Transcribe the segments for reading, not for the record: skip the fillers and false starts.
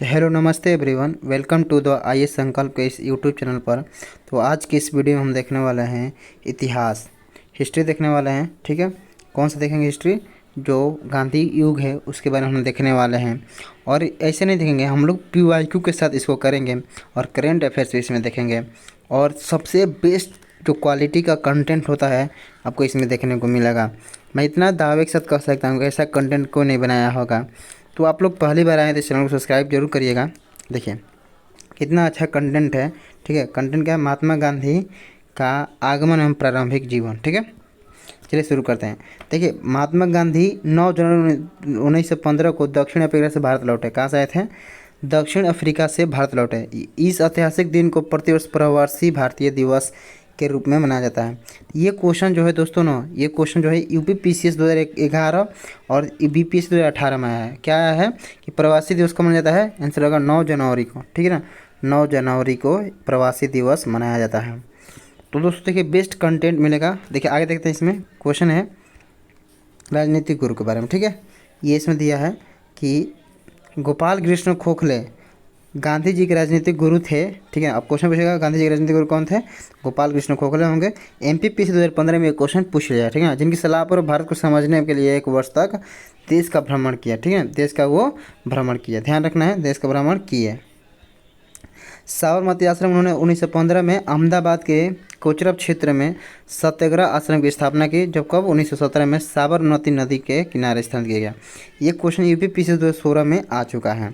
तो हेलो नमस्ते everyone, welcome to the IAS Sankalp के इस यूट्यूब चैनल पर। तो आज की इस वीडियो में हम देखने वाले हैं इतिहास, हिस्ट्री देखने वाले हैं। ठीक है, कौन सा देखेंगे? हिस्ट्री, जो गांधी युग है उसके बारे में हम देखने वाले हैं। और ऐसे नहीं देखेंगे, हम लोग पीवाईक्यू के साथ इसको करेंगे और करेंट अफेयर्स भी इसमें देखेंगे। और सबसे बेस्ट जो क्वालिटी का कंटेंट होता है आपको इसमें देखने को मिलेगा। मैं इतना दावे के साथ कह सकता हूँ कि ऐसा कंटेंट कोई नहीं बनाया होगा। तो आप लोग पहली बार आए तो चैनल को सब्सक्राइब जरूर करिएगा। देखिए कितना अच्छा कंटेंट है। ठीक है, कंटेंट क्या है? महात्मा गांधी का आगमन एवं प्रारंभिक जीवन। ठीक है, चलिए शुरू करते हैं। देखिए, महात्मा गांधी 9 जनवरी 1915 को दक्षिण अफ्रीका से भारत लौटे। कहाँ से आए थे? दक्षिण अफ्रीका से भारत लौटे। इस ऐतिहासिक दिन को प्रतिवर्ष प्रवासी भारतीय दिवस के रूप में मनाया जाता है। ये क्वेश्चन जो है दोस्तों ना, ये क्वेश्चन जो है यूपी पीसीएस 2011 और बीपीएससी 2018 में आया है। क्या आया है कि प्रवासी दिवस कब मनाया जाता है? आंसर होगा 9 जनवरी को। ठीक है ना, 9 जनवरी को प्रवासी दिवस मनाया जाता है। तो दोस्तों देखिए, बेस्ट कंटेंट मिलेगा। देखिए आगे देखते हैं। इसमें क्वेश्चन है राजनीतिक गुरु के बारे में। ठीक है, ये इसमें दिया है कि गोपाल कृष्ण गोखले गांधी जी के राजनीतिक गुरु थे। ठीक है, अब क्वेश्चन पूछेगा गांधी जी के राजनीतिक गुरु कौन थे? गोपाल कृष्ण गोखले होंगे। एमपीपीसी 2015 में ये क्वेश्चन पूछ लिया। ठीक है, जिनकी सलाह पर भारत को समझने के लिए 1 वर्ष तक देश का भ्रमण किया। ठीक है, देश का वो भ्रमण किया, ध्यान रखना है, देश का भ्रमण किए। साबरमती आश्रम उन्होंने 1915 में अहमदाबाद के कोचरब क्षेत्र में सत्याग्रह आश्रम की स्थापना की। जब कब? 1917 में साबरमती नदी के किनारे स्थापित किया गया। ये क्वेश्चन यूपी पीसीएस 2016 में आ चुका है।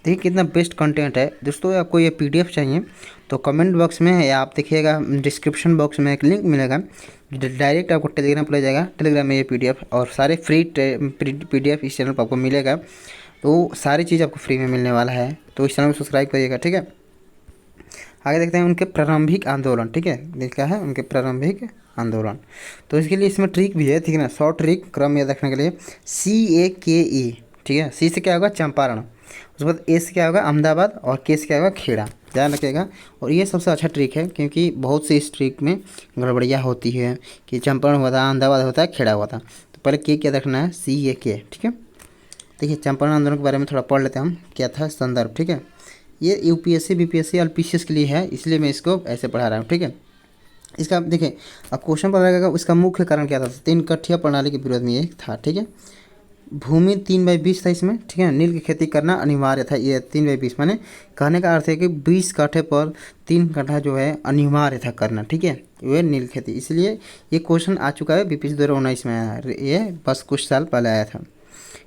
देखिए कितना बेस्ट कंटेंट है दोस्तों। आपको ये पीडीएफ चाहिए तो कमेंट बॉक्स में है, आप देखिएगा डिस्क्रिप्शन बॉक्स में एक लिंक मिलेगा, डायरेक्ट आपको टेलीग्राम पर ले जाएगा। टेलीग्राम में ये पीडीएफ और सारे फ्री पीडीएफ इस चैनल पर आपको मिलेगा। तो सारी चीज़ आपको फ्री में मिलने वाला है, तो इस चैनल को सब्सक्राइब करिएगा। ठीक है, आगे देखते हैं उनके प्रारंभिक आंदोलन। ठीक है, देखा है उनके प्रारंभिक आंदोलन। तो इसके लिए इसमें ट्रिक भी है। ठीक है ना, शॉर्ट ट्रिक क्रम में रखने के लिए CAKE। ठीक है, सी से क्या होगा? चंपारण, उसके बाद ए से क्या होगा? अहमदाबाद, और के से क्या होगा? खेड़ा। ध्यान रखिएगा। और ये सबसे अच्छा ट्रिक है, क्योंकि बहुत सी इस ट्रिक में गड़बड़ियाँ होती है कि चंपारण होता है, अहमदाबाद होता है, खेड़ा होता है। तो पहले के क्या रखना है? CAK। ठीक है, देखिए चंपारण आंदोलन के बारे में थोड़ा पढ़ लेते हैं हम, क्या था संदर्भ। ठीक है, ये यूपीएससी बीपीएससी और पीसीएस के लिए है, इसलिए मैं इसको ऐसे पढ़ा रहा हूँ। ठीक है, इसका देखिए अब क्वेश्चन पता लगेगा इसका मुख्य कारण क्या था? 3 कठिया प्रणाली के विरोध में ये था। ठीक है, भूमि 3/20 था इसमें। ठीक है, नील की खेती करना अनिवार्य था। ये 3/20 माने कहने का अर्थ है कि 20 काठे पर 3 कट्ठा जो है अनिवार्य था करना। ठीक है, ये नील खेती, इसलिए ये क्वेश्चन आ चुका है बीपीएससी 2019 में आया है। ये बस कुछ साल पहले आया था।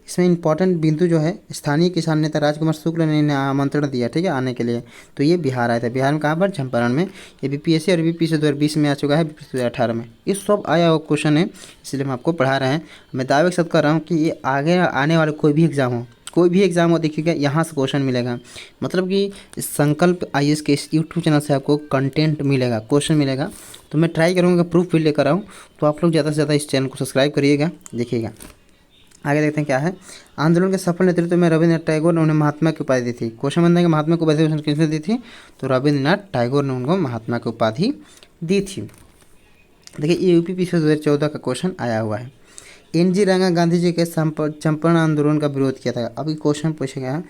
इसमें इंपॉर्टेंट बिंदु जो है, स्थानीय किसान नेता राजकुमार शुक्ल ने आमंत्रण दिया। ठीक है, आने के लिए। तो ये बिहार आया था। बिहार में कहाँ पर? चंपारण में। ये बीपीएससी और बीपीएससी 2020 में आ चुका है, बीपीएससी 2018 में। ये सब आया हुआ क्वेश्चन है, इसलिए हम आपको पढ़ा रहे हैं। मैं दावे के साथ कर रहा हूँ कि ये आगे आने वाले कोई भी एग्ज़ाम हो, कोई भी एग्ज़ाम हो, देखिएगा यहाँ से क्वेश्चन मिलेगा। मतलब कि संकल्प आईएएस के इस यूट्यूब चैनल से आपको कंटेंट मिलेगा, क्वेश्चन मिलेगा। तो मैं ट्राई करूँगा प्रूफ भी लेकर आऊँ। तो आप लोग ज़्यादा से ज़्यादा इस चैनल को सब्सक्राइब करिएगा। देखिएगा आगे देखते हैं क्या है। आंदोलन के सफल नेतृत्व में रविन्द्रनाथ टैगोर ने उन्हें महात्मा की उपाधि दी थी। क्वेश्चन बनता है कि महात्मा की उपाधि किसने दी थी? तो रविन्द्रनाथ टैगोर ने उनको महात्मा की उपाधि दी थी। देखिए ये यूपी पीसीएस 2014 का क्वेश्चन आया हुआ है। NG रंगा गांधी जी के चंपारण आंदोलन का विरोध किया था। अभी क्वेश्चन पूछेगा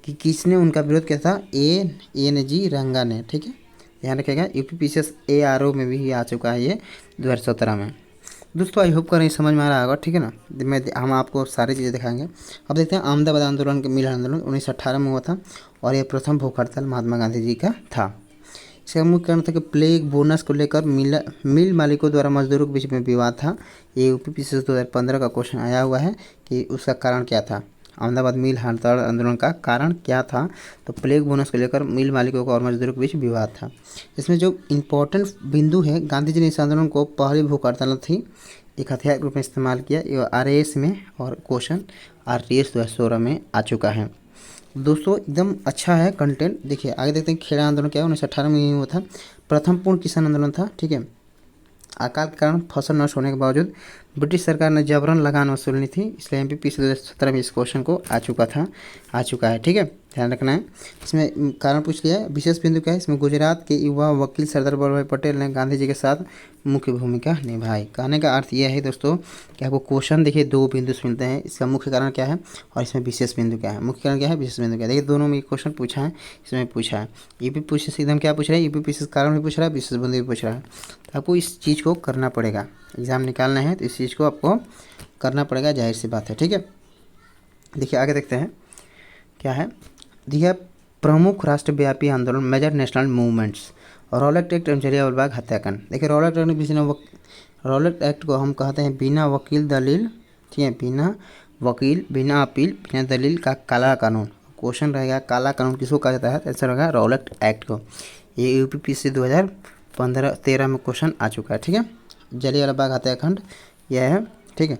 कि किसने उनका विरोध किया था? NG रंगा ने। ठीक है, ध्यान रखिएगा। यूपी पीसीएस ARO में भी आ चुका है ये 2017 में। दोस्तों आई होप कर समझ में आ रहा होगा। ठीक है ना, हम आपको सारी चीज़ें दिखाएंगे। अब देखते हैं अहमदाबाद आंदोलन के मिल आंदोलन 1918 में हुआ था, और यह प्रथम भूख हड़ताल महात्मा गांधी जी का था। इसका मुख्य कारण था कि प्लेग बोनस को लेकर मिल मालिकों द्वारा मजदूरों के बीच में विवाद था। ये यूपी पीसीएस 2015 का क्वेश्चन आया हुआ है कि उसका कारण क्या था? अहमदाबाद मिल हड़ताल आंदोलन का कारण क्या था? तो प्लेग बोनस को लेकर मिल मालिकों का और मजदूरों के बीच विवाद था। इसमें जो इम्पोर्टेंट बिंदु है, गांधी जी ने इस आंदोलन को पहली भूख हड़ताल थी एक हथियार के रूप में इस्तेमाल किया। ये RAS में, और क्वेश्चन RAS 2016 में आ चुका है। दोस्तों एकदम अच्छा है कंटेंट। देखिए आगे देखते हैं खेड़ा आंदोलन क्या है। 1918 में ही हुआ था, प्रथम पूर्ण किसान आंदोलन था। ठीक है, अकाल के कारण फसल नष्ट होने के बावजूद ब्रिटिश सरकार ने जबरन लगान वसूलनी थी, इसलिए MPPC 2017 में इस क्वेश्चन को आ चुका है। ठीक है, ध्यान रखना है। इसमें कारण पूछ लिया है। विशेष बिंदु क्या है इसमें, गुजरात के युवा वकील सरदार वल्लभ भाई पटेल ने गांधी जी के साथ मुख्य भूमिका निभाई। कहने का अर्थ यह है दोस्तों कि आपको क्वेश्चन देखिए दो बिंदु से मिलते हैं, इसका मुख्य कारण क्या है और इसमें विशेष बिंदु क्या है। मुख्य कारण क्या है, विशेष बिंदु क्या है। देखिए दोनों में क्वेश्चन पूछा है, इसमें पूछा है। ये भी पूछ एकदम क्या पूछ रहा है, ये भी विशेष कारण भी पूछ रहा है, विशेष बिंदु भी पूछ रहा है। तो आपको इस चीज़ को करना पड़ेगा, एग्जाम निकालना है तो इस चीज़ को आपको करना पड़ेगा, जाहिर सी बात है। ठीक है, देखिए आगे देखते हैं क्या है। देखिए प्रमुख राष्ट्रव्यापी आंदोलन, major national movements, Rowlatt Act एवं जलियांवाला बाग हत्याकांड। देखिए रॉलेट एक्ट को हम कहते हैं बिना वकील दलील, ठीक है, बिना वकील, बिना अपील, बिना दलील का काला कानून। क्वेश्चन रहेगा काला कानून किसको कहा जाता है, ऐसा रहेगा रॉलेट एक्ट को। ये यूपीपीसी 2015-13 में क्वेश्चन आ चुका है। ठीक है, जलियांवाला बाग हत्याकांड यह है। ठीक है,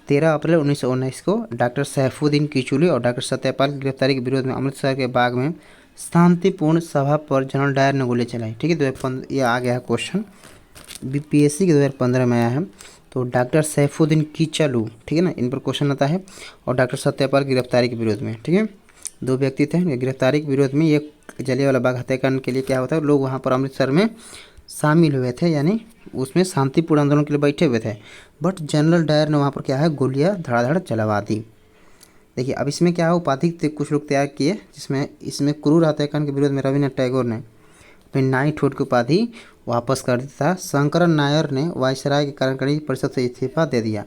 13 अप्रैल 1919 को डॉक्टर सैफुद्दीन किचलू और डॉक्टर सत्यपाल की गिरफ्तारी के विरोध में अमृतसर के बाग में शांतिपूर्ण सभा पर जनरल डायर ने गोली चलाई। ठीक है, 2015 ये आ गया है क्वेश्चन, बीपीएससी के 2015 में आया है। तो डॉक्टर सैफुद्दीन किचलू, ठीक है ना, इन पर क्वेश्चन आता है, और डॉक्टर सत्यपाल की गिरफ्तारी के विरोध में। ठीक है, दो व्यक्ति थे गिरफ्तारी के विरोध में। ये जलियांवाला बाग हत्याकांड के लिए क्या होता है, लोग वहाँ पर अमृतसर में शामिल हुए थे, यानी उसमें शांतिपूर्ण आंदोलन के लिए बैठे हुए थे। बट जनरल डायर ने वहाँ पर क्या है, गोलियाँ धड़ाधड़ चलवा दी। देखिए अब इसमें क्या है, उपाधि कुछ लोग तैयार किए, जिसमें इसमें क्रूर हत्याकांड के विरोध में रविन्द्रनाथ टैगोर ने अपनी नाइटहुड की उपाधि वापस कर दी था। शंकरन नायर ने वायसराय के कार्यकारी परिषद से इस्तीफा दे दिया।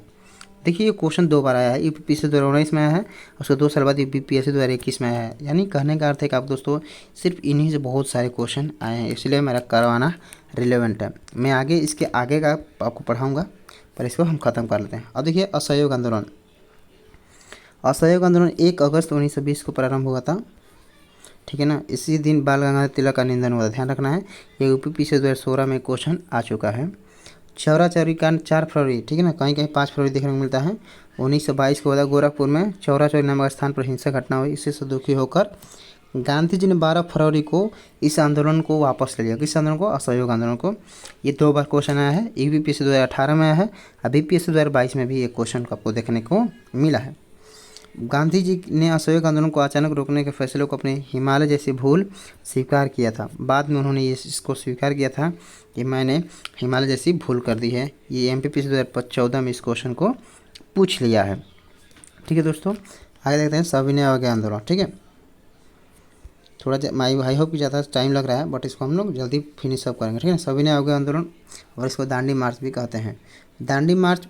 देखिए ये क्वेश्चन दो बार आया है, यूपीपीएससी 2019 में आया है, उसके 2 साल बाद यूपीपीएससी 2021 में आया है। यानी कहने का अर्थ है कि आप दोस्तों सिर्फ इन्हीं से बहुत सारे क्वेश्चन आए हैं, इसलिए मेरा करवाना रिलेवेंट है। मैं आगे इसके आगे का आपको पढ़ाऊँगा, पर इसको हम ख़त्म कर लेते हैं। अब देखिए असहयोग आंदोलन। असहयोग आंदोलन 1 अगस्त 1920 को प्रारंभ हुआ था। ठीक है ना, इसी दिन बाल गंगाधर तिलक का निधन हुआ था, ध्यान रखना है। ये यूपीपीएससी 2016 में क्वेश्चन आ चुका है। चौरा चौरी कांड 4 फरवरी, ठीक है ना, कहीं कहीं 5 फरवरी देखने को मिलता है। 1922 को हुआ था गोरखपुर में चौरा चौरी नामक स्थान पर हिंसक घटना हुई। इससे दुखी होकर गांधी जी ने 12 फरवरी को इस आंदोलन को वापस ले लिया। किस आंदोलन को, असहयोग आंदोलन को। ये 2 बार क्वेश्चन आया है, यूपीपीएससी 2018 में आया है, और बीपीएससी 2022 में भी ये क्वेश्चन आपको देखने को मिला है। गांधी जी ने असहयोग आंदोलन को अचानक रोकने के फैसले को अपने हिमालय जैसी भूल स्वीकार किया था। बाद में उन्होंने इसको स्वीकार किया था कि मैंने हिमालय जैसी भूल कर दी है। ये एमपीपीएससी 2014 में इस क्वेश्चन को पूछ लिया है। ठीक है दोस्तों, आगे देखते हैं सविनय अवज्ञा आंदोलन। ठीक है, थोड़ा आई होप कि ज़्यादा टाइम लग रहा है, बट इसको हम लोग जल्दी फिनिश अप करेंगे। ठीक है, सविनय अवज्ञा आंदोलन, और इसको दांडी मार्च भी कहते हैं। दांडी मार्च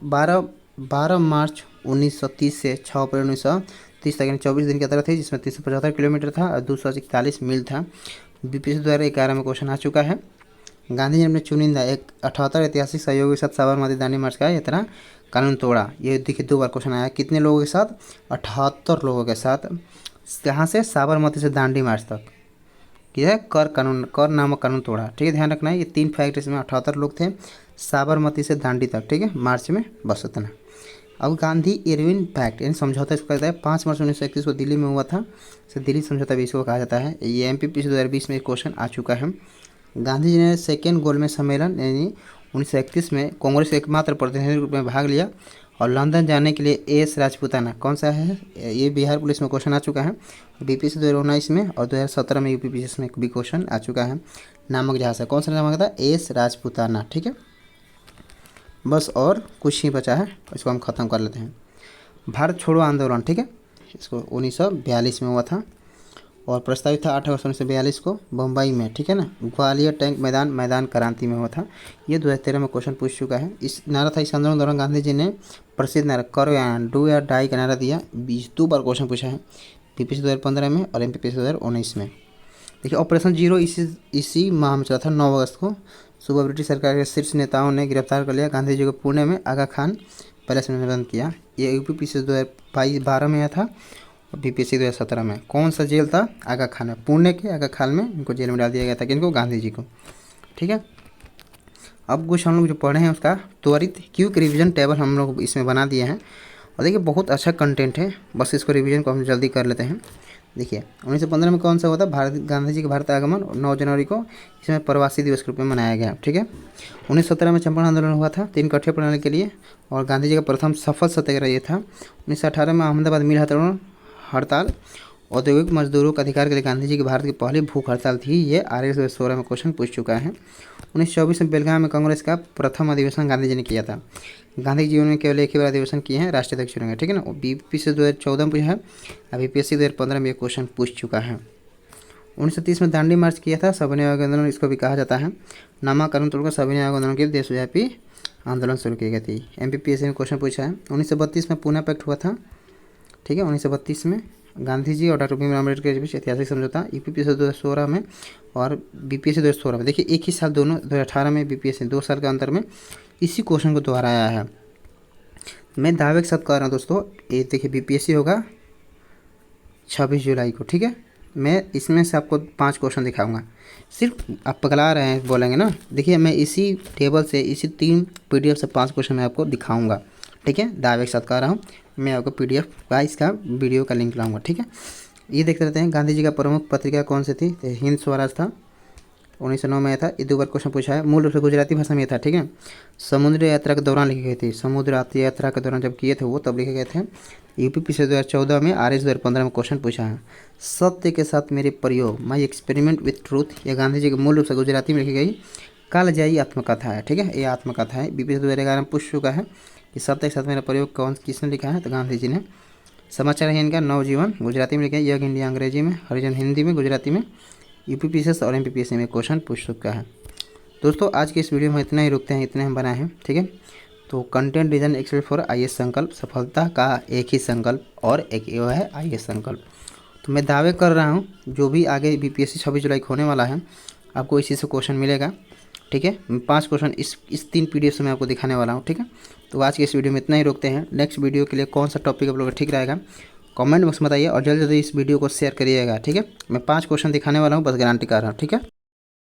12 मार्च 1930 से 6 अप्रैल 1930 तक, यानी 24 दिन की यात्रा थी, जिसमें 375 किलोमीटर था और 241 मील था। बीपीएससी 2011 में क्वेश्चन आ चुका है। गांधी जी ने अपने चुनिंदा 78 ऐतिहासिक सहयोगी के साथ साबरमती दांडी मार्च का यात्रा कानून तोड़ा। ये देखिए 2 बार क्वेश्चन आया, कितने लोगों के साथ, 78 लोगों के साथ। कहाँ से, साबरमती से दांडी मार्च तक। क्या है, कर नामक कानून तोड़ा। ठीक है, ध्यान रखना है, ये 3 फैक्ट, इसमें 78 लोग थे, साबरमती से दांडी तक। ठीक है, मार्च में बस उतना। अब गांधी इरविन पैक्ट, यानी समझौता इसको कहता है, 5 मार्च 1931 को दिल्ली में हुआ था, इसे दिल्ली समझौता भी इसको कहा जाता है। ये एमपीपीएससी 2020 में क्वेश्चन आ चुका है। गांधी जी ने 2nd गोलमेज सम्मेलन यानी 1931 में कांग्रेस के एकमात्र प्रतिनिधि के रूप में भाग लिया, और लंदन जाने के लिए एस राजपूताना, कौन सा है, ये बिहार पुलिस में क्वेश्चन आ चुका है बीपीएससी 2019 में, और 2017 में यूपीपीएससी में भी क्वेश्चन आ चुका है। नामक जहाज है, कौन सा नामक था, एस राजपूताना। ठीक है, बस और कुछ ही बचा है, इसको हम ख़त्म कर लेते हैं। भारत छोड़ो आंदोलन, ठीक है, इसको 1942 में हुआ था, और प्रस्तावित था 8 अगस्त 1942 को बम्बई में। ठीक है ना, ग्वालियर टैंक मैदान क्रांति में हुआ था। ये 2013 में क्वेश्चन पूछ चुका है। इस नारा था, इस आंदोलन दौरान गांधी जी ने प्रसिद्ध नारा करो या डू या डाई का नारा दिया। 2 बार क्वेश्चन पूछा है, बीपीएससी 2015 में और एमपीपीएससी 2019 में। देखिए ऑपरेशन जीरो इसी माह में चला था। 9 अगस्त को सुबह ब्रिटिश सरकार के शीर्ष नेताओं ने गिरफ्तार कर लिया गांधी जी को पुणे में आगा खान पैलेस में बंद किया। ये यूपीपीएससी 2012 में आया था, और बीपीएससी 2017 में। कौन सा जेल था, आगा खान में, पुणे के आगा खान में इनको जेल में डाल दिया गया था, किनको, गांधी जी को। ठीक है, अब कुछ हम लोग जो पढ़े हैं उसका त्वरित क्विक रिवीजन टेबल हम लोग इसमें बना दिए हैं, और देखिए बहुत अच्छा कंटेंट है, बस इसको रिवीजन को हम जल्दी कर लेते हैं। देखिए 1915 में कौन सा हुआ था, गांधी जी के भारत आगमन, 9 जनवरी को इसमें प्रवासी दिवस के रूप में मनाया गया। ठीक है, 1917 में चंपारण आंदोलन हुआ था 3 कठे प्रणाली के लिए, और गांधी जी का प्रथम सफल सत्याग्रह ये था। 1918 में अहमदाबाद मिल हड़ताल, औद्योगिक मजदूरों के अधिकार के लिए गांधी जी की भारत की पहली भूख हड़ताल थी, ये RS 2016 में क्वेश्चन पूछ चुका है। 1924 में बेलगाम में कांग्रेस का प्रथम अधिवेशन गांधी जी ने किया था। गांधी जी जीवन में केवल एक ही बार अधिवेशन किए हैं, राष्ट्रीय अध्यक्ष चुने गए, ठीक है ना। बीपीएससी से 2014 में पूछा है, अभी बीपीएससी 2015 में ये क्वेश्चन पूछ चुका है। 1930 में दांडी मार्च किया था, सविनय आयोग आंदोलन इसको भी कहा जाता है। नामाकरण तोड़कर सविनय आयोग आंदोलन के देशव्यापी आंदोलन शुरू की गई थी। MPPSC में क्वेश्चन पूछा है। 1932 में पूना पैक्ट हुआ था, ठीक है। 1932 में गांधी जी और डॉक्टर भीमराव अम्बेडकर के बीच ऐतिहासिक समझौता। यूपीपीएससी 2016 में और बीपीएससी 2016 में, देखिए एक ही साल दोनों, 2018 में बीपीएससी 2 साल के अंतर में इसी क्वेश्चन को दोहराया है। मैं दावे के साथ कह रहा हूँ दोस्तों, ये देखिए बीपीएससी होगा 26 जुलाई को, ठीक है। मैं इसमें से आपको 5 क्वेश्चन दिखाऊंगा, सिर्फ आप पगला रहे हैं बोलेंगे ना। देखिए मैं इसी टेबल से, इसी 3 PDF से 5 क्वेश्चन मैं आपको दिखाऊंगा, ठीक है। दावे के साथ कह रहा हूँ, मैं आपको PDF का इसका वीडियो का लिंक लाऊंगा, ठीक है। ये देखते रहते हैं, गांधी जी का प्रमुख पत्रिका कौन सी थी, तो हिंद स्वराज था, 1909 में आया था। ये 2 बार क्वेश्चन पूछा है, मूल रूप से गुजराती भाषा में था, ठीक है। समुद्र यात्रा के दौरान लिखी गई थी, समुद्र यात्रा के दौरान जब किए थे वो तब लिखे गए थे। यूपीपीएससी 2014 में, RS 2015 में क्वेश्चन पूछा है। सत्य के साथ मेरे प्रयोग, माई एक्सपेरिमेंट विथ ट्रूथ, ये गांधी जी के मूल रूप से गुजराती में लिखी गई कालजयी आत्मकथा है, ठीक है। ये आत्मकथा है, बीपीएससी 2011 में पूछ चुका है कि सत्य के साथ मेरा प्रयोग किसने लिखा है, तो गांधी जी ने। समाचार है इनका नवजीवन, गुजराती में लिखा है। यंग इंडिया अंग्रेजी में, हरिजन हिंदी में, गुजराती में। यूपीपीएससी और MPPSC में क्वेश्चन पूछ चुका है। दोस्तों आज के इस वीडियो में इतना ही रुकते हैं, इतने हम बनाए हैं, ठीक है। तो content design expert for IAS संकल्प, सफलता का एक ही संकल्प और एक ये है IAS संकल्प। तो मैं दावे कर रहा हूँ जो भी आगे BPSC 26 जुलाई को होने वाला है, आपको इसी से क्वेश्चन मिलेगा, ठीक है। 5 क्वेश्चन इस 3 PDF से मैं आपको दिखाने वाला हूँ, ठीक है। तो आज के इस वीडियो में इतना ही रोकते हैं। नेक्स्ट वीडियो के लिए कौन सा टॉपिक आप लोगों का ठीक रहेगा कमेंट बॉक्स में बताइए, और जल्दी जल्दी इस वीडियो को शेयर करिएगा, ठीक है। मैं 5 क्वेश्चन दिखाने वाला हूँ, बस गारंटी कर रहा हूँ, ठीक है।